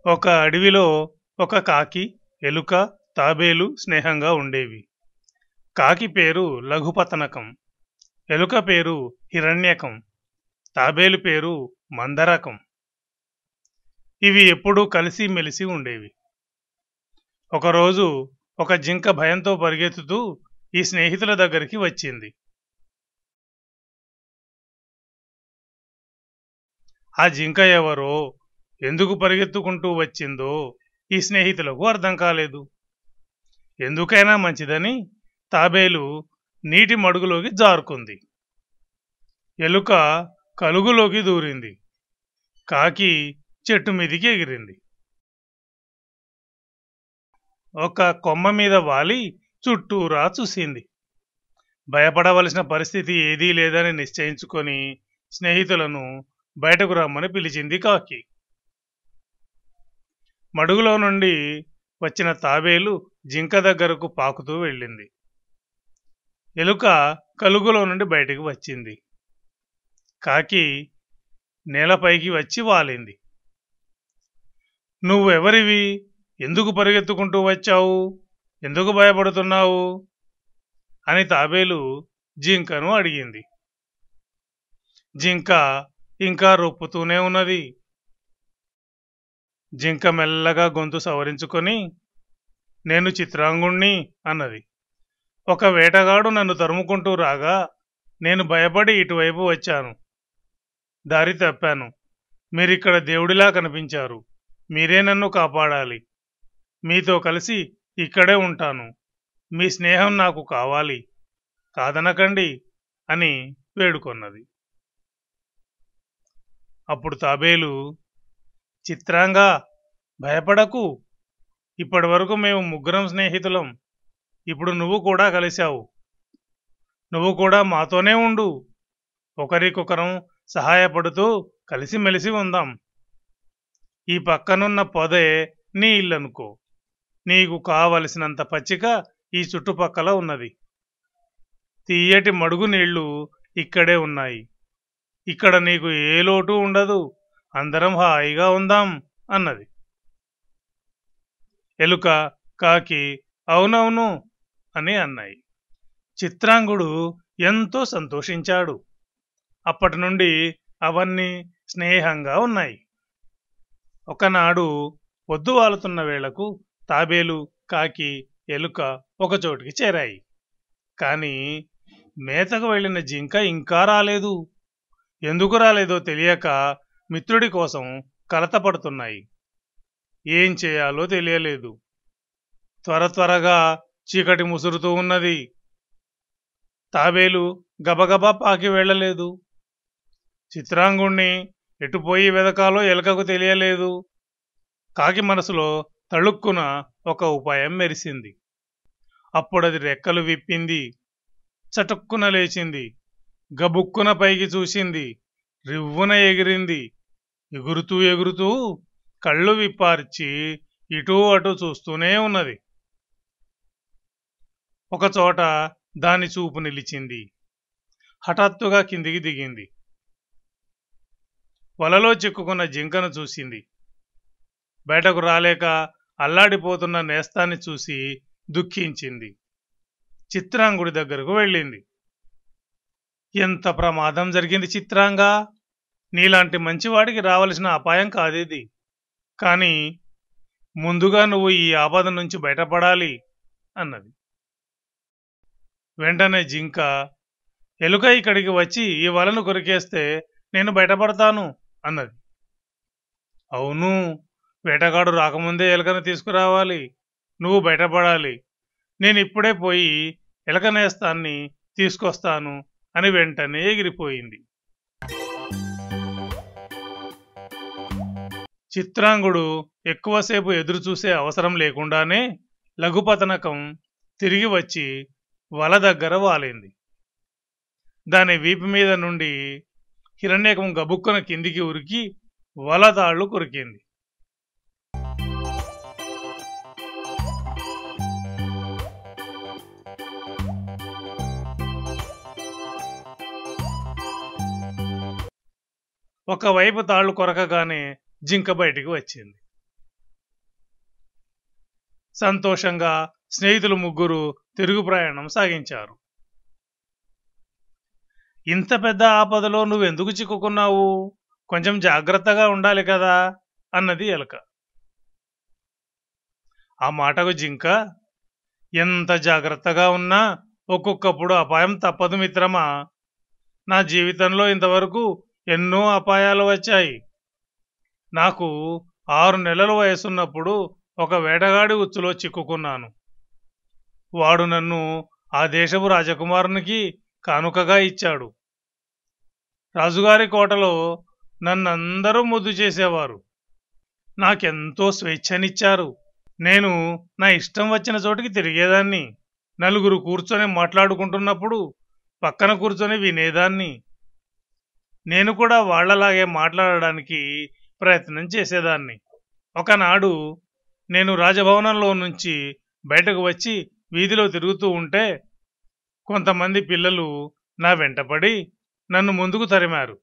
ఒక అడవిలో ఒక కాకి, ఎలుక, తాబేలు స్నేహంగా ఉండేవి. కాకి పేరు లఘుపతనకం, ఎలుక పేరు హిరణ్యకం, తాబేలు పేరు మందరకం. ఇవి ఎప్పుడూ కలిసి మెలిసి ఉండేవి. ఒకరోజు ఒక జింక భయంతో పరిగెత్తుతూ ఈ స్నేహితుల దగ్గరికి వచ్చింది. ఆ జింక ఎవరో, ఎందుకు పరిగెత్తుకుంటూ వచ్చిందో ఈ స్నేహితులకు అర్థం కాలేదు. ఎందుకైనా మంచిదని తాబేలు నీటి మడుగులోకి జారుకుంది. ఎలుక కలుగులోకి దూరింది. కాకి చెట్టు మీదికి ఎగిరింది. ఒక కొమ్మ మీద వాలి చుట్టూరా చూసింది. భయపడవలసిన పరిస్థితి ఏదీ లేదని నిశ్చయించుకొని స్నేహితులను బయటకు రమ్మని పిలిచింది కాకి. మడుగులో నుండి వచ్చిన తాబేలు జింక దగ్గరకు పాకుతూ వెళ్ళింది. ఎలుక కలుగులో నుండి బయటికి వచ్చింది. కాకి నేలపైకి వచ్చి వాలింది. నువ్వెవరివి? ఎందుకు పరిగెత్తుకుంటూ వచ్చావు? ఎందుకు భయపడుతున్నావు అని తాబేలు జింకను అడిగింది. జింక ఇంకా రొప్పుతూనే ఉన్నది. జింక మెల్లగా గొంతు సవరించుకొని, నేను చిత్రాంగుణ్ణి అన్నది. ఒక వేటగాడు నన్ను తరుముకుంటూ రాగా నేను భయపడి ఇటువైపు వచ్చాను. దారి తప్పాను. మీరిక్కడ దేవుడిలా కనిపించారు. మీరే నన్ను కాపాడాలి. మీతో కలిసి ఇక్కడే ఉంటాను. మీ స్నేహం నాకు కావాలి, కాదనకండి అని వేడుకొన్నది. అప్పుడు తాబేలు, చిత్రాంగా, భయపడకు. ఇప్పటి వరకు మేము ముగ్గురం స్నేహితులం. ఇప్పుడు నువ్వు కూడా కలిశావు. నువ్వు కూడా మాతోనే ఉండు. ఒకరికొకరం సహాయపడుతూ కలిసిమెలిసి ఉందాం. ఈ పక్కనున్న పొదే నీ ఇల్లనుకో. నీకు కావలసినంత పచ్చిక ఈ చుట్టుపక్కల ఉన్నది. తీయటి మడుగు నీళ్లు ఇక్కడే ఉన్నాయి. ఇక్కడ నీకు ఏ లోటు ఉండదు. అందరం హాయిగా ఉందాం అన్నది. ఎలుక, కాకి అవునవును అని అన్నాయి. చిత్రాంగుడు ఎంతో సంతోషించాడు. అప్పటి నుండి అవన్నీ స్నేహంగా ఉన్నాయి. ఒకనాడు పొద్దువాలుతున్న వేళకు తాబేలు, కాకి, ఎలుక ఒకచోటికి చేరాయి. కాని మేతకు వెళ్ళిన జింక ఇంకా రాలేదు. ఎందుకు రాలేదో తెలియక మిత్రుడి కోసం కలతపడుతున్నాయి. ఏం చేయాలో తెలియలేదు. త్వరగా చీకటి ముసురుతూ ఉన్నది. తాబేలు గబగబా పాకి వెళ్ళలేదు. చిత్రాంగుణ్ణి ఎటుపోయి వెదకాలో ఎలుకకు తెలియలేదు. కాకి మనసులో తళుక్కున ఒక ఉపాయం మెరిసింది. అప్పుడది రెక్కలు విప్పింది. చటుక్కున లేచింది. గబుక్కున పైకి చూసింది. రివ్వున ఎగిరింది. ఎగురుతూ ఎగురుతూ కళ్ళు విప్పార్చి ఇటూ అటూ చూస్తూనే ఉన్నది. ఒకచోట దాని చూపు నిలిచింది. హఠాత్తుగా కిందికి దిగింది. వలలో చిక్కుకున్న జింకను చూసింది. బయటకు రాలేక అల్లాడిపోతున్న నేస్తాన్ని చూసి దుఃఖించింది. చిత్రాంగుడి దగ్గరకు వెళ్ళింది. ఎంత ప్రమాదం జరిగింది చిత్రాంగా! నీలాంటి మంచివాడికి రావలసిన అపాయం కాదేది. కానీ ముందుగా నువ్వు ఈ ఆపద నుంచి బయటపడాలి అన్నది. వెంటనే జింక, ఎలుక ఇక్కడికి వచ్చి ఈ వలను కొరికేస్తే నేను బయటపడతాను అన్నది. అవును, వేటగాడు రాకముందే ఎలుకను తీసుకురావాలి. నువ్వు బయటపడాలి. నేను ఇప్పుడే పోయి ఎలుక నేస్తాన్ని తీసుకొస్తాను అని వెంటనే ఎగిరిపోయింది. చిత్రాంగుడు ఎక్కువసేపు ఎదురు చూసే అవసరం లేకుండానే లఘుపతనకం తిరిగి వచ్చి వల దగ్గర వాలింది. దాని వీపు మీద నుండి హిరణ్యకం గబుక్కున కిందికి ఉరికి వల తాళ్లు కొరికింది. ఒకవైపు తాళ్లు కొరకగానే జింక బయటికి వచ్చింది. సంతోషంగా స్నేహితులు ముగ్గురు తిరుగు ప్రయాణం సాగించారు. ఇంత పెద్ద ఆపదలో నువ్వెందుకు చిక్కుకున్నావు? కొంచెం జాగ్రత్తగా ఉండాలి కదా అన్నది ఎలుక. ఆ మాటకు జింక, ఎంత జాగ్రత్తగా ఉన్నా ఒక్కొక్కప్పుడు అపాయం తప్పదు మిత్రమా. నా జీవితంలో ఇంతవరకు ఎన్నో అపాయాలు వచ్చాయి. నాకు 6 నెలల వయసున్నప్పుడు ఒక వేటగాడి ఉచ్చులో చిక్కుకున్నాను. వాడు నన్ను ఆ దేశపు రాజకుమారునికి కానుకగా ఇచ్చాడు. రాజుగారి కోటలో నన్నందరూ ముద్దు చేసేవారు. నాకెంతో స్వేచ్ఛనిచ్చారు. నేను నా ఇష్టం వచ్చిన చోటికి తిరిగేదాన్ని. నలుగురు కూర్చొని మాట్లాడుకుంటున్నప్పుడు పక్కన కూర్చొని వినేదాన్ని. నేను కూడా వాళ్లలాగే మాట్లాడడానికి ప్రయత్నం చేసేదాన్ని. ఒకనాడు నేను రాజభవనంలో నుంచి బయటకు వచ్చి వీధిలో తిరుగుతూ ఉంటే కొంతమంది పిల్లలు నా వెంటపడి నన్ను ముందుకు తరిమారు.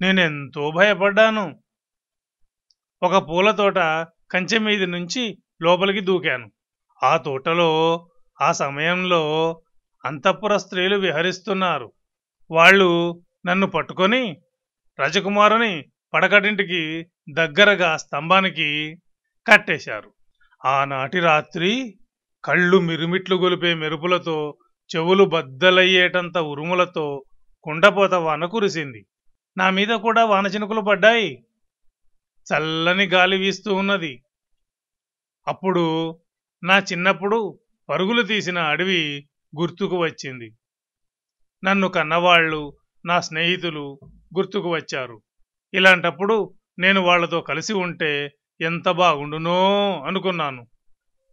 నేనెంతో భయపడ్డాను. ఒక పూల తోట కంచె మీది నుంచి లోపలికి దూకాను. ఆ తోటలో ఆ సమయంలో అంతఃపుర స్త్రీలు విహరిస్తున్నారు. వాళ్ళు నన్ను పట్టుకొని రాజకుమారుని పడకటింటికి దగ్గరగా స్తంభానికి కట్టేశారు. ఆనాటి రాత్రి కళ్ళు మిరుమిట్లు గొలిపే మెరుపులతో, చెవులు బద్దలయ్యేటంత ఉరుములతో కుండపోత వాన కురిసింది. నా మీద కూడా వాన చినుకులు పడ్డాయి. చల్లని గాలి వీస్తూ ఉన్నది. అప్పుడు నా చిన్నప్పుడు పరుగులు తీసిన అడవి గుర్తుకు వచ్చింది. నన్ను కన్నవాళ్ళు, నా స్నేహితులు గుర్తుకు వచ్చారు. ఇలాంటప్పుడు నేను వాళ్లతో కలిసి ఉంటే ఎంత బాగుండునో అనుకున్నాను.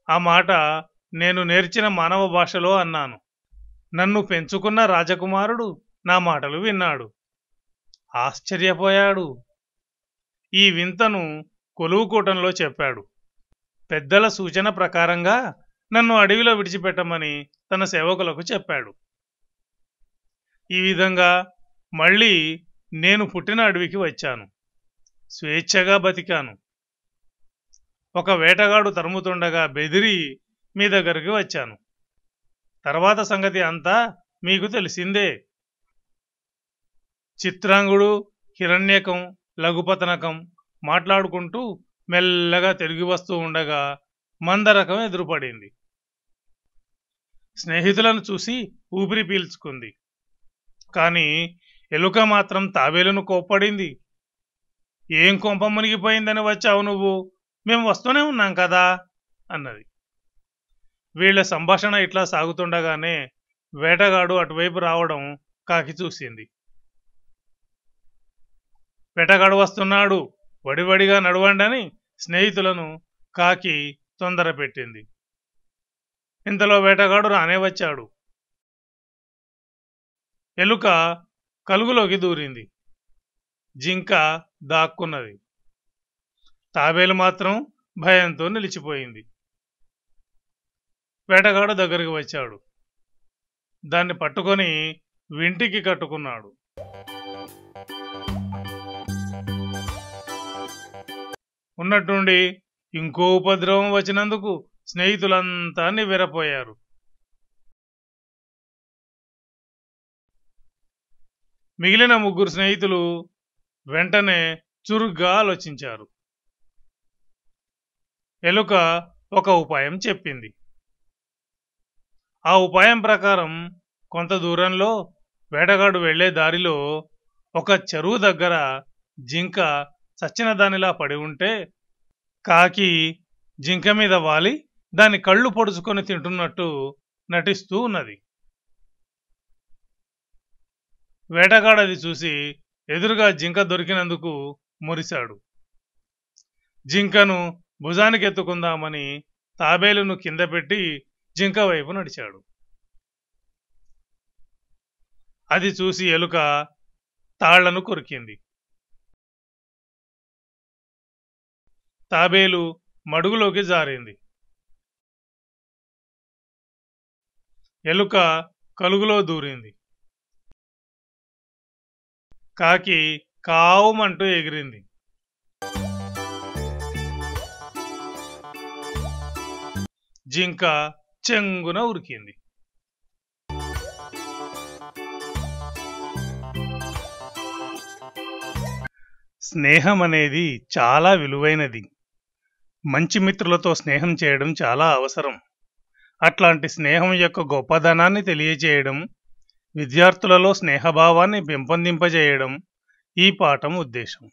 ఆ మాట నేను నేర్చిన మానవ భాషలో అన్నాను. నన్ను పెంచుకున్న రాజకుమారుడు నా మాటలు విన్నాడు. ఆశ్చర్యపోయాడు. ఈ వింతను కొలువుకూటంలో చెప్పాడు. పెద్దల సూచన ప్రకారంగా నన్ను అడవిలో విడిచిపెట్టమని తన సేవకులకు చెప్పాడు. ఈ విధంగా మళ్ళీ నేను పుట్టిన అడవికి వచ్చాను. స్వేచ్ఛగా బతికాను. ఒక వేటగాడు తరుముతుండగా బెదిరి మీ దగ్గరికి వచ్చాను. తర్వాత సంగతి అంతా మీకు తెలిసిందే. చిత్రాంగుడు, హిరణ్యకం, లఘుపతనకం మాట్లాడుకుంటూ మెల్లగా తిరిగి వస్తూ ఉండగా మందరకం ఎదురుపడింది. స్నేహితులను చూసి ఊపిరి పీల్చుకుంది. కానీ ఎలుక మాత్రం తాబేలును కోప్పడింది. ఏం కొంప మునిగిపోయిందని వచ్చావు నువ్వు? మేము వస్తూనే ఉన్నాం కదా అన్నది. వీళ్ల సంభాషణ ఇట్లా సాగుతుండగానే వేటగాడు అటువైపు రావడం కాకి చూసింది. వేటగాడు వస్తున్నాడు, వడివడిగా నడవండని స్నేహితులను కాకి తొందర పెట్టింది. ఇంతలో వేటగాడు రానే వచ్చాడు. ఎలుక కలుగులోకి దూరింది. జింక దాక్కున్నది. తాబేలు మాత్రం భయంతో నిలిచిపోయింది. వేటగాడు దగ్గరికి వచ్చాడు. దాన్ని పట్టుకొని వింటికి కట్టుకున్నాడు. ఉన్నట్టుండి ఇంకో ఉపద్రవం వచ్చినందుకు స్నేహితులంతా నివ్వెరపోయారు. మిగిలిన ముగ్గురు స్నేహితులు వెంటనే చురుగ్గా ఆలోచించారు. ఎలుక ఒక ఉపాయం చెప్పింది. ఆ ఉపాయం ప్రకారం కొంత దూరంలో వేటగాడు వెళ్లే దారిలో ఒక చెరువు దగ్గర జింక చచ్చిన దానిలా పడి ఉంటే కాకి జింక మీద వాలి దాని కళ్ళు పొడుచుకొని తింటున్నట్టు నటిస్తూ ఉన్నది. వేటగాడది చూసి ఎదురుగా జింక దొరికినందుకు మురిశాడు. జింకను భుజానికి ఎత్తుకుందామని తాబేలును కింద పెట్టి జింక వైపు నడిచాడు. అది చూసి ఎలుక తాళ్లను కొరికింది. తాబేలు మడుగులోకి జారింది. ఎలుక కలుగులో దూరింది. కాకి కావుమంటూ ఎగిరింది. జింక చెంగున ఉరికింది. స్నేహం అనేది చాలా విలువైనది. మంచి మిత్రులతో స్నేహం చేయడం చాలా అవసరం. అట్లాంటి స్నేహం యొక్క గొప్పదనాన్ని తెలియజేయడం, విద్యార్థులలో స్నేహభావాన్ని పెంపొందింపజేయడం ఈ పాఠం ఉద్దేశం.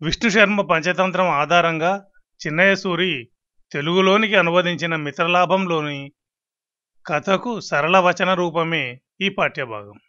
విష్ణు శర్మ పంచతంత్రం ఆధారంగా చిన్నయ్య సూరి తెలుగులోనికి అనువదించిన మిత్రలాభంలోని కథకు సరళ వచన రూపమే ఈ పాఠ్యభాగం.